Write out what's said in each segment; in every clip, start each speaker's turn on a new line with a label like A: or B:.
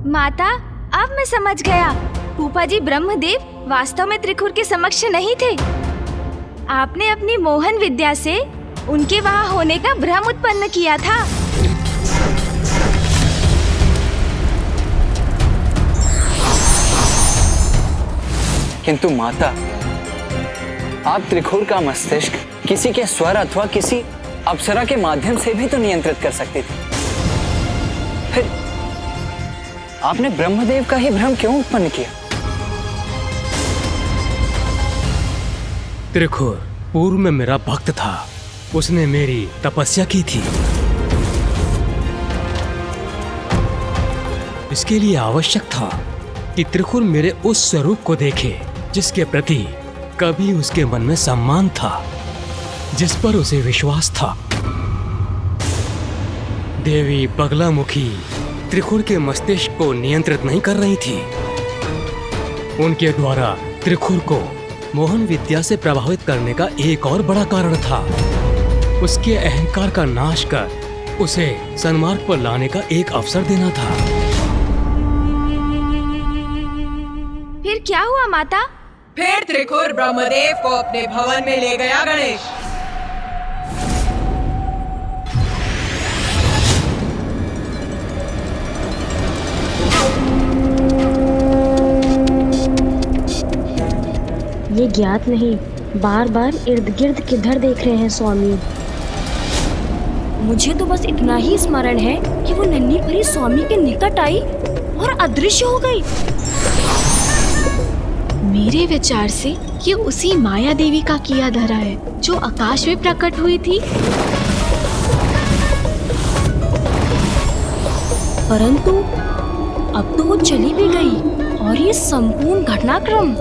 A: माता, अब मैं समझ गया। फूफा जी ब्रह्मदेव वास्तव में त्रिखुर के समक्ष नहीं थे। आपने अपनी मोहन विद्या से उनके वहाँ होने का भ्रम उत्पन्न किया था।
B: किंतु माता, आप त्रिखुर का मस्तिष्क किसी के स्वर अथवा किसी अप्सरा के माध्यम से भी तो नियंत्रित कर सकती थी। फिर आपने ब्रह्मदेव का ही भ्रम क्यों उत्पन्न किया?
C: त्रिखुर पूर्व में मेरा भक्त था, उसने मेरी तपस्या की थी। इसके लिए आवश्यक था कि त्रिखुर मेरे उस स्वरूप को देखे जिसके प्रति कभी उसके मन में सम्मान था, जिस पर उसे विश्वास था। देवी बगलामुखी त्रिखुर के मस्तिष्क को नियंत्रित नहीं कर रही थी। उनके द्वारा त्रिखुर को मोहन विद्या से प्रभावित करने का एक और बड़ा कारण था। उसके अहंकार का नाश कर उसे सन्मार्ग पर लाने का एक अवसर देना था।
A: फिर क्या हुआ माता?
D: फिर त्रिखुर ब्रह्मदेव को अपने भवन में ले गया गणेश।
E: ये ज्ञात नहीं, बार बार इर्द गिर्द किधर देख रहे हैं स्वामी। मुझे तो बस इतना ही स्मरण है कि वो नन्ही परी स्वामी के निकट आई और अदृश्य हो गई।
F: मेरे विचार से ये उसी माया देवी का किया धरा है जो आकाश में प्रकट हुई थी।
E: परंतु अब तो वो चली भी गई और ये संपूर्ण घटनाक्रम,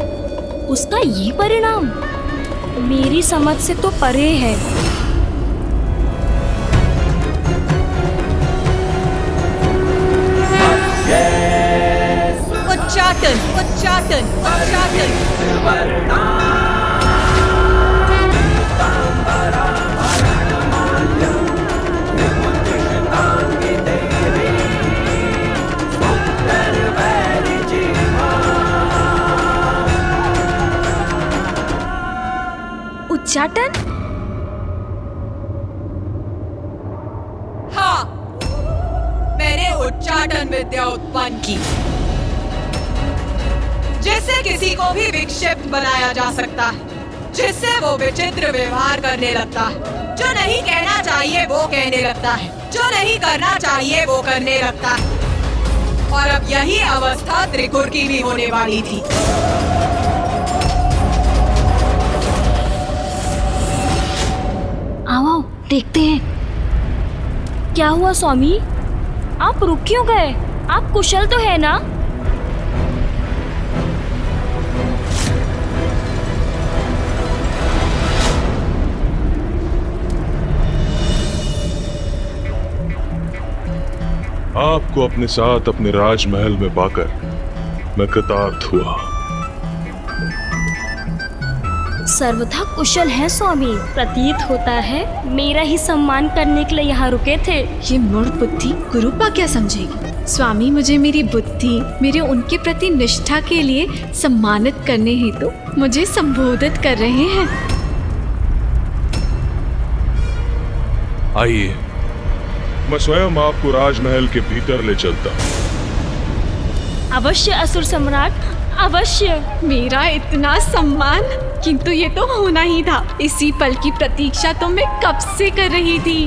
E: उसका ये परिणाम मेरी समझ से तो परे है।
D: उच्चाटन, उच्चाटन, उच्चाटन।
A: उच्चाटन?
D: हाँ, मैंने उच्चाटन विद्या उत्पन्न की, जिससे किसी को भी विक्षिप्त बनाया जा सकता है, जिससे वो विचित्र व्यवहार करने लगता है, जो नहीं कहना चाहिए वो कहने लगता है, जो नहीं करना चाहिए वो करने लगता है। और अब यही अवस्था त्रिखुर की भी होने वाली थी।
E: आओ देखते हैं क्या हुआ। स्वामी, आप रुक क्यों गए? आप कुशल तो है ना?
G: आपको अपने साथ अपने राजमहल में पाकर मैं कृतार्थ हुआ।
E: सर्वथा कुशल है स्वामी। प्रतीत होता है मेरा ही सम्मान करने के लिए यहाँ रुके थे।
F: ये मूढ़ बुद्धि गुरुपा क्या समझेगी? स्वामी मुझे मेरी बुद्धि, मेरे उनके प्रति निष्ठा के लिए सम्मानित करने हेतु मुझे संबोधित कर रहे हैं।
G: आइए, मैं स्वयं आपको राजमहल के भीतर ले चलता हूँ।
E: अवश्य असुर सम्राट, अवश्य।
F: मेरा इतना सम्मान, किंतु ये तो होना ही था। इसी पल की प्रतीक्षा तो मैं कब से कर रही थी।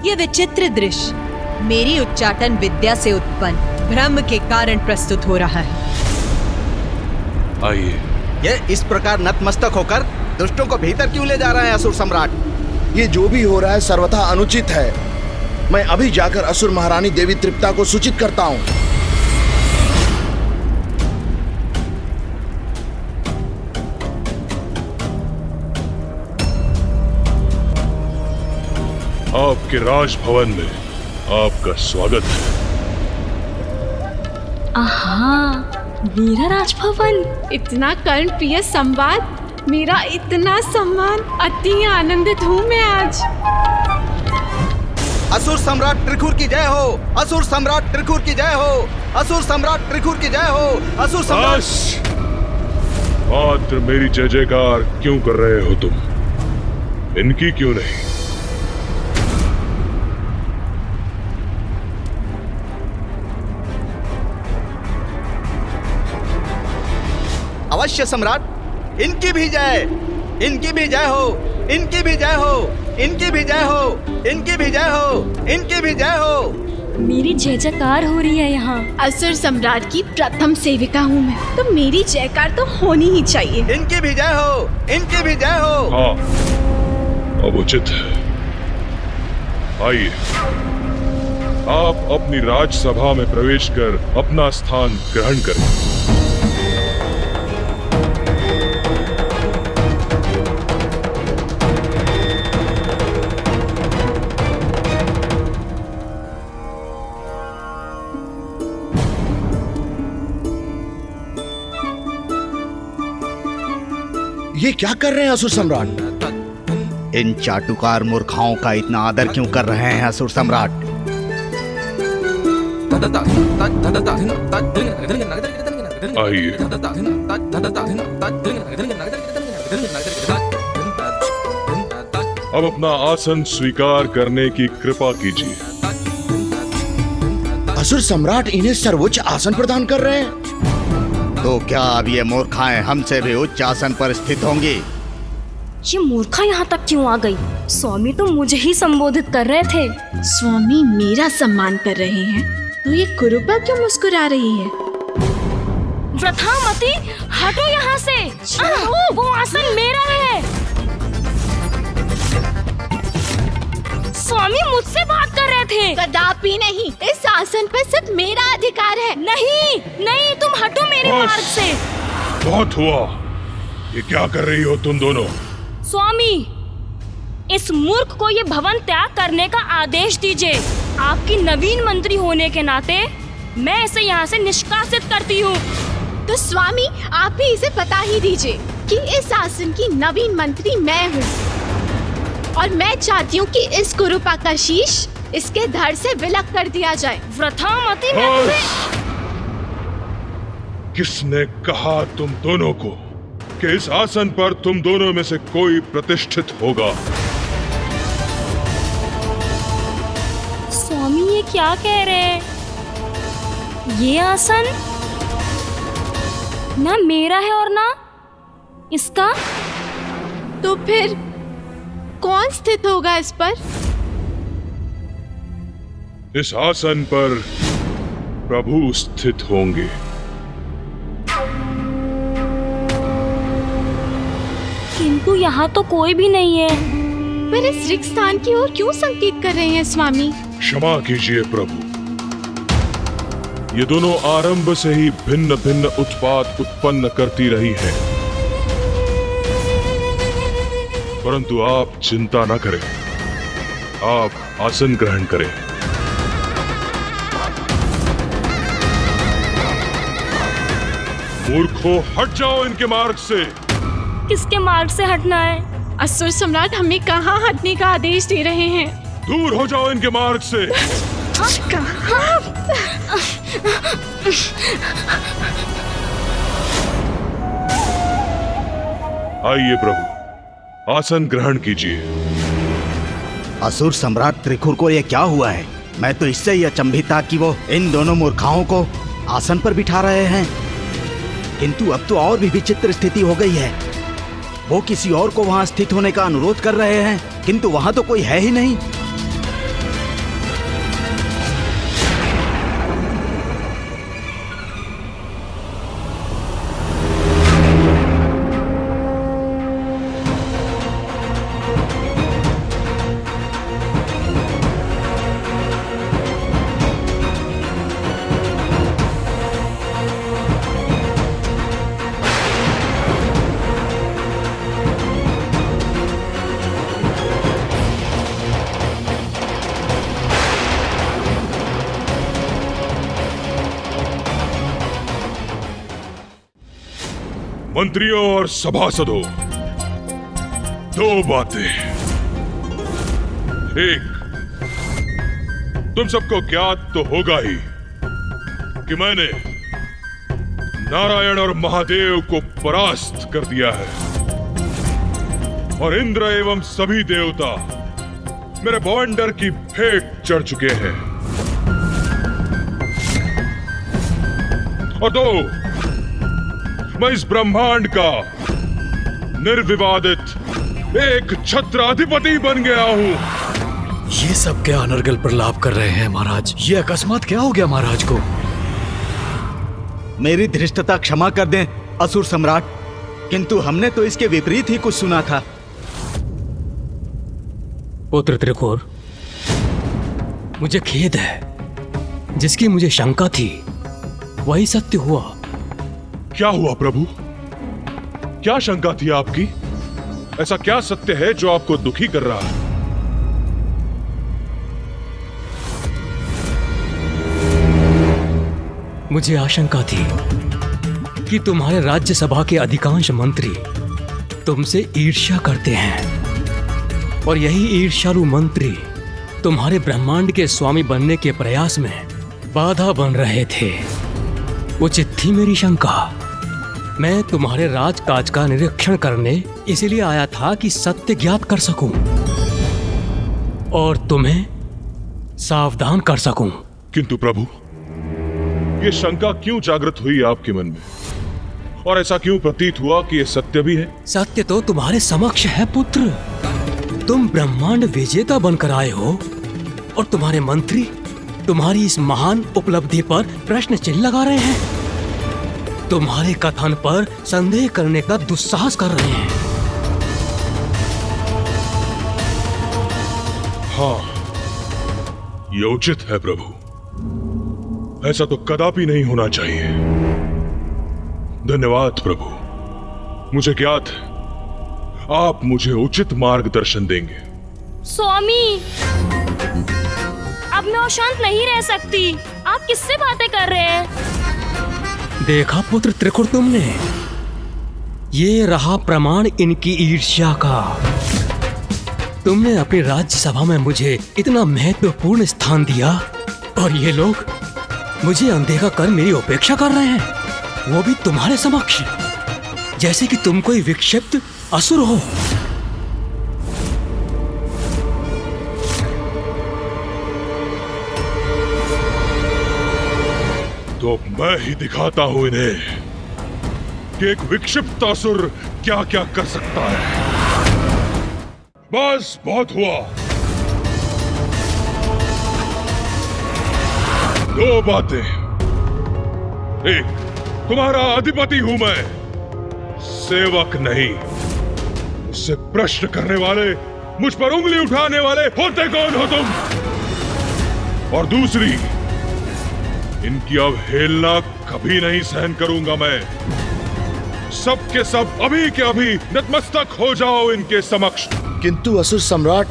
D: ये विचित्र दृश्य मेरी उच्चाटन विद्या से उत्पन्न भ्रम के कारण प्रस्तुत हो रहा है।
G: आइए।
H: ये इस प्रकार नतमस्तक होकर दुष्टों को भीतर क्यों ले जा रहे हैं असुर सम्राट?
I: ये जो भी हो रहा है सर्वथा अनुचित है। मैं अभी जाकर असुर महारानी देवी तृप्ता को सूचित करता हूँ।
G: आपके राजभवन में आपका स्वागत है।
E: आहा, मेरा राजभवन।
F: इतना कर्ण प्रिय संवाद, मेरा इतना सम्मान, अति आनंदित हूँ मैं आज।
H: असुर सम्राट त्रिखुर की जय हो, असुर सम्राट त्रिखुर की जय हो, असुर सम्राट त्रिखुर की जय हो, असुर सम्राट।
G: बस! मात्र मेरी जय जयकार क्यों कर रहे हो तुम? इनकी क्यों नहीं?
H: अवश्य सम्राट, इनकी भी जय, इनकी भी जय हो, इनकी भी जय हो, इनकी भी जय हो, इनकी भी जय हो, इनकी भी जय हो।
E: मेरी जय जयकार हो रही है यहाँ।
F: असुर सम्राट की प्रथम सेविका हूँ मैं, तो मेरी जयकार तो होनी ही चाहिए।
H: इनकी भी जय हो, इनकी भी जय हो।
G: हाँ, अब उचित है। आइए, आप अपनी राजसभा में प्रवेश कर अपना स्थान ग्रहण करें।
I: ये क्या कर रहे हैं असुर सम्राट?
H: इन चाटुकार मूर्खाओं का इतना आदर क्यों कर रहे हैं असुर सम्राट?
G: आइए, अब अपना आसन स्वीकार करने की कृपा कीजिए।
I: असुर सम्राट इन्हें सर्वोच्च आसन प्रदान कर रहे हैं।
H: तो क्या अब ये मूर्खाएं हमसे भी उच्च आसन पर स्थित होंगी?
E: ये मूर्खा यहाँ तक क्यों आ गई? स्वामी तो मुझे ही संबोधित कर रहे थे।
F: स्वामी मेरा सम्मान कर रहे हैं, तो ये कुरूपा क्यों मुस्कुरा रही है?
E: व्रथामती, हटो यहाँ से। वो आसन मेरा है। स्वामी मुझसे बात कर रहे थे।
F: कदापि नहीं, इस आसन पर सिर्फ मेरा अधिकार है।
E: नहीं नहीं, तुम हटो मेरे मार्ग से।
G: बहुत हुआ। ये क्या कर रही हो तुम दोनों?
E: स्वामी, इस मूर्ख को ये भवन त्याग करने का आदेश दीजिए। आपकी नवीन मंत्री होने के नाते मैं इसे यहाँ से निष्कासित करती हूँ।
F: तो स्वामी, आप ही इसे बता ही दीजिए कि इस आसन की नवीन मंत्री मैं हूँ, और मैं चाहती हूँ कि इस कुरूपा का शीश इसके धड़ से विलग कर दिया जाए।
E: व्रथामती,
G: किसने कहा तुम दोनों को कि इस आसन पर तुम दोनों में से कोई प्रतिष्ठित होगा?
E: स्वामी, ये क्या कह रहे हैं? ये आसन ना मेरा है और ना इसका।
F: तो फिर कौन स्थित होगा इस पर?
G: इस आसन पर प्रभु स्थित होंगे।
E: किंतु यहाँ तो कोई भी नहीं है।
F: पर इस रिक्त स्थान की ओर क्यों संकेत कर रहे हैं स्वामी?
G: क्षमा कीजिए प्रभु, ये दोनों आरंभ से ही भिन्न भिन्न उत्पात उत्पन्न करती रही हैं। परंतु आप चिंता न करें, आप आसन ग्रहण करें। मूर्खों, हट जाओ इनके मार्ग से।
E: किसके मार्ग से हटना है?
F: असुर सम्राट हमें कहाँ हटने का आदेश दे रहे हैं?
G: दूर हो जाओ इनके मार्ग से।
F: कहाँ?
G: आइए प्रभु, आसन ग्रहण कीजिए।
H: असुर सम्राट त्रिखुर को यह क्या हुआ है? मैं तो इससे ही अचंभित था कि वो इन दोनों मूर्खाओं को आसन पर बिठा रहे हैं, किंतु अब तो और भी विचित्र स्थिति हो गई है। वो किसी और को वहां स्थित होने का अनुरोध कर रहे हैं, किंतु वहां तो कोई है ही नहीं।
G: मंत्रियों और सभासदों, दो बातें। एक, तुम सबको ज्ञात तो होगा ही कि मैंने नारायण और महादेव को परास्त कर दिया है और इंद्र एवं सभी देवता मेरे बवंडर की भेंट चढ़ चुके हैं। और दो, मैं इस ब्रह्मांड का निर्विवादित एक छत्राधिपति बन गया हूं।
J: ये सब क्या अनर्गल प्रलाप कर रहे हैं महाराज? ये अकस्मात क्या हो गया महाराज को?
H: मेरी धृष्टता क्षमा कर दें असुर सम्राट, किंतु हमने तो इसके विपरीत ही कुछ सुना था।
C: पुत्र त्रिकोर, मुझे खेद है। जिसकी मुझे शंका थी वही सत्य हुआ।
G: क्या हुआ प्रभु? क्या शंका थी आपकी? ऐसा क्या सत्य है जो आपको दुखी कर रहा है?
C: मुझे आशंका थी कि तुम्हारे राज्यसभा के अधिकांश मंत्री तुमसे ईर्ष्या करते हैं और यही ईर्ष्यालु मंत्री तुम्हारे ब्रह्मांड के स्वामी बनने के प्रयास में बाधा बन रहे थे। उचित थी मेरी शंका। मैं तुम्हारे राजकाज का निरीक्षण करने इसीलिए आया था कि सत्य ज्ञात कर सकूं और तुम्हें सावधान कर सकूं।
G: किंतु प्रभु, ये शंका क्यों जागृत हुई आपके मन में, और ऐसा क्यों प्रतीत हुआ कि ये सत्य भी है?
C: सत्य तो तुम्हारे समक्ष है पुत्र। तुम ब्रह्मांड विजेता बनकर आए हो और तुम्हारे मंत्री तुम्हारी इस महान उपलब्धि पर प्रश्न चिन्ह लगा रहे हैं। तुम्हारे कथन पर संदेह करने का दुस्साहस कर रहे हैं।
G: हाँ, ये उचित है प्रभु। ऐसा तो कदापि नहीं होना चाहिए। धन्यवाद प्रभु। मुझे ज्ञात है आप मुझे उचित मार्गदर्शन देंगे।
E: स्वामी, अब मैं अशांत नहीं रह सकती। आप किससे बातें कर रहे हैं?
C: देखा पुत्र त्रिकुर तुमने? ये रहा प्रमाण इनकी ईर्ष्या का। तुमने अपनी राज्यसभा में मुझे इतना महत्वपूर्ण स्थान दिया और ये लोग मुझे अनदेखा कर मेरी उपेक्षा कर रहे हैं, वो भी तुम्हारे समक्ष, जैसे कि तुम कोई विक्षिप्त असुर हो।
G: तो मैं ही दिखाता हूं इन्हें कि एक विक्षिप्त असुर क्या क्या कर सकता है। बस बहुत हुआ। दो बातें। एक, तुम्हारा अधिपति हूं मैं, सेवक नहीं। मुझसे प्रश्न करने वाले, मुझ पर उंगली उठाने वाले होते कौन हो तुम? और दूसरी, इनकी अवहेलना कभी नहीं सहन करूंगा मैं। सब के सब अभी के अभी नतमस्तक हो जाओ इनके समक्ष।
I: किंतु असुर सम्राट,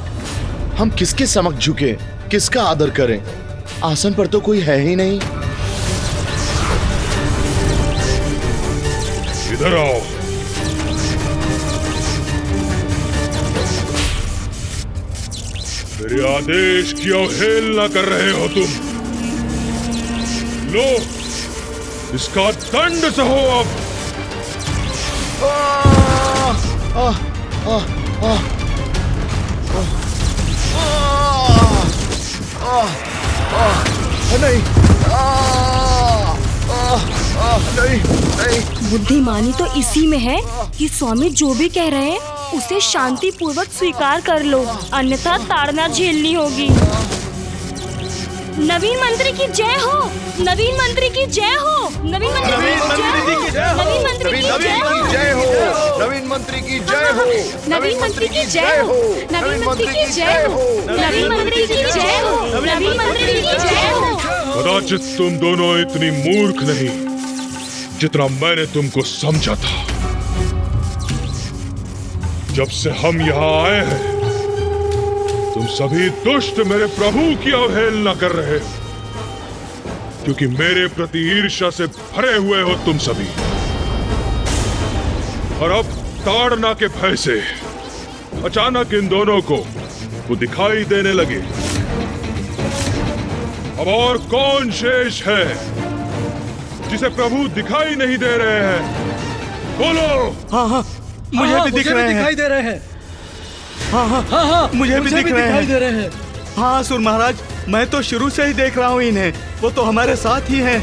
I: हम किसके समक्ष झुके, किसका आदर करें? आसन पर तो कोई है ही नहीं।
G: इधर आओ। मेरे आदेश की अवहेलना कर रहे हो तुम। लो, इसका दंड सहो अब।
I: नहीं, नहीं, नहीं।
E: बुद्धिमानी तो इसी में है कि स्वामी जो भी कह रहे हैं उसे शांति पूर्वक स्वीकार कर लो, अन्यथा ताड़ना झेलनी होगी। नवीन मंत्री की जय हो, नवीन मंत्री की जय हो, नवीन मंत्री की जय हो, नवीन मंत्री की जय हो,
I: नवीन मंत्री की जय हो,
F: नवीन मंत्री की जय हो, नवीन मंत्री की जय हो, नवीन मंत्री की जय हो, नवीन मंत्री की जय हो।
G: कदाचित तुम दोनों इतनी मूर्ख नहीं जितना मैंने तुमको समझा था। जब से हम यहाँ आए हैं, तुम सभी दुष्ट मेरे प्रभु की अवहेलना कर रहे हो, क्योंकि मेरे प्रति ईर्ष्या से भरे हुए हो तुम सभी। और अब ताड़ना के भय से अचानक इन दोनों को वो दिखाई देने लगे। अब और कौन शेष है जिसे प्रभु दिखाई नहीं दे रहे हैं? बोलो।
H: हाँ हाँ, मुझे भी दिख रहे हैं।
J: दिखाई दे रहे हैं।
H: हाँ हाँ
J: हाँ हाँ,
H: मुझे भी दिखाई
J: दे रहे हैं।
H: हाँ असुर महाराज, मैं तो शुरू से ही देख रहा हूँ इन्हें। वो तो हमारे साथ ही हैं।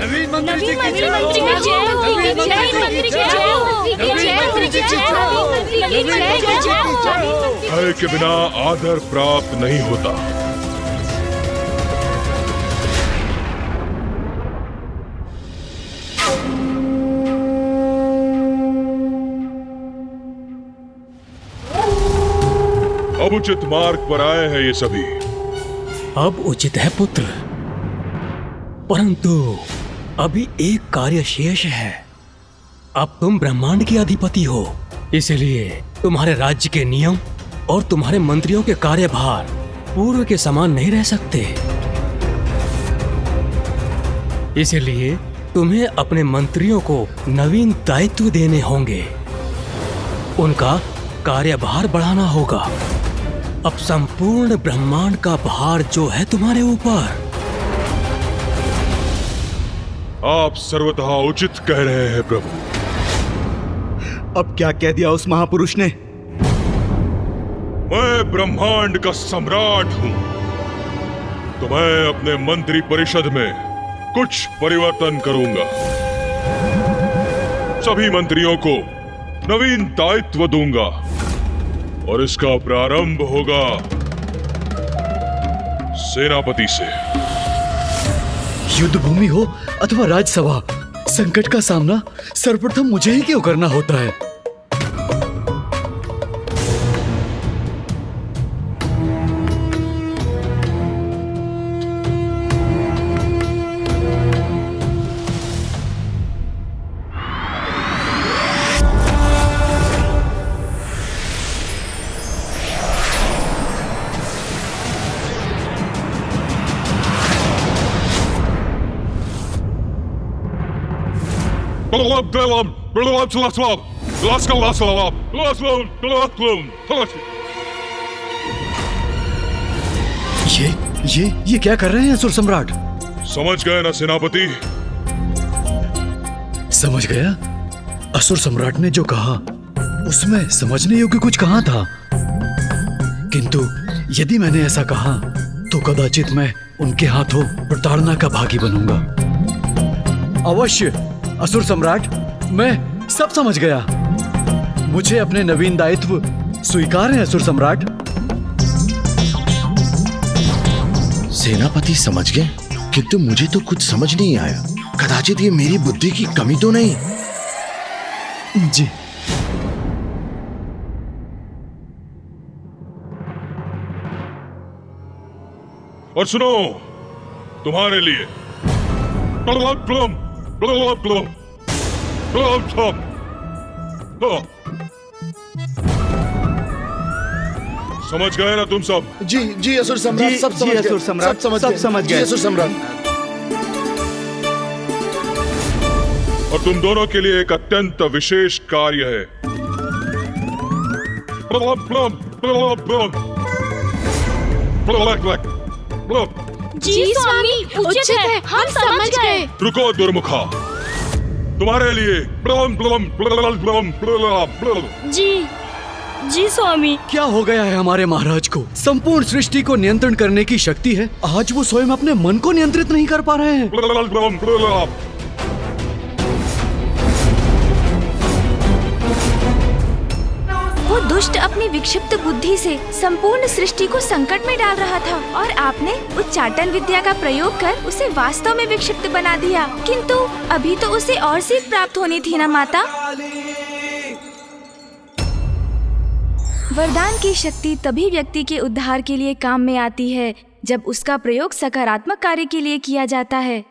J: नवीन मंत्री जी की
E: नवीन
J: जय हो।
E: मंत्री की जय हो।
J: नवीन मंत्री की जय हो।
E: नवीन मंत्री की जय हो। नवीन मंत्री की जय हो।
G: भय के बिना आदर प्राप्त नहीं होता। अब उचित मार्ग पर आए हैं ये सभी।
C: अब उचित है पुत्र, परंतु अभी एक कार्य शेष है। अब तुम ब्रह्मांड के अधिपति हो, इसलिए तुम्हारे राज्य के नियम और तुम्हारे मंत्रियों के कार्यभार पूर्व के समान नहीं रह सकते। इसलिए तुम्हें अपने मंत्रियों को नवीन दायित्व देने होंगे। उनका कार्यभार बढ़ाना होगा। अब संपूर्ण ब्रह्मांड का भार जो है तुम्हारे ऊपर।
G: आप सर्वतः उचित कह रहे हैं प्रभु।
H: अब क्या कह दिया उस महापुरुष ने?
G: मैं ब्रह्मांड का सम्राट हूं, तो मैं अपने मंत्री परिषद में कुछ परिवर्तन करूंगा। सभी मंत्रियों को नवीन दायित्व दूंगा और इसका प्रारंभ होगा सेनापति से।
J: युद्ध भूमि हो अथवा राजसभा, संकट का सामना सर्वप्रथम मुझे ही क्यों करना होता है? ये क्या कर रहे हैं असुर सम्राट?
G: समझ गए ना सेनापति?
J: समझ गया। असुर सम्राट ने जो कहा उसमें समझने योग्य कुछ कहा था, किंतु यदि मैंने ऐसा कहा तो कदाचित मैं उनके हाथों प्रताड़ना का भागी बनूंगा। अवश्य असुर सम्राट, मैं सब समझ गया। मुझे अपने नवीन दायित्व स्वीकार है असुर सम्राट।
I: सेनापति समझ गए, किंतु मुझे तो कुछ समझ नहीं आया। कदाचित ये मेरी बुद्धि की कमी तो नहीं?
J: जी।
G: और सुनो, तुम्हारे लिए समझ गए ना तुम सब?
I: जी असुर सम्राट, सब समझ गए।
H: असुर सम्राट, सब समझ गए।
I: जी असुर सम्राट।
G: और तुम दोनों के लिए एक अत्यंत विशेष कार्य है।
E: जी स्वामी, उचित है, हम समझ गए।
G: रुको दुर्मुखा, तुम्हारे लिए
E: जी स्वामी।
J: क्या हो गया है हमारे महाराज को? संपूर्ण सृष्टि को नियंत्रण करने की शक्ति है, आज वो स्वयं अपने मन को नियंत्रित नहीं कर पा रहे हैं।
A: वो दुष्ट अपनी विक्षिप्त बुद्धि से संपूर्ण सृष्टि को संकट में डाल रहा था और आपने उच्चाटन विद्या का प्रयोग कर उसे वास्तव में विक्षिप्त बना दिया। किंतु अभी तो उसे और सीख प्राप्त होनी थी ना माता। वरदान की शक्ति तभी व्यक्ति के उद्धार के लिए काम में आती है जब उसका प्रयोग सकारात्मक कार्य के लिए किया जाता है।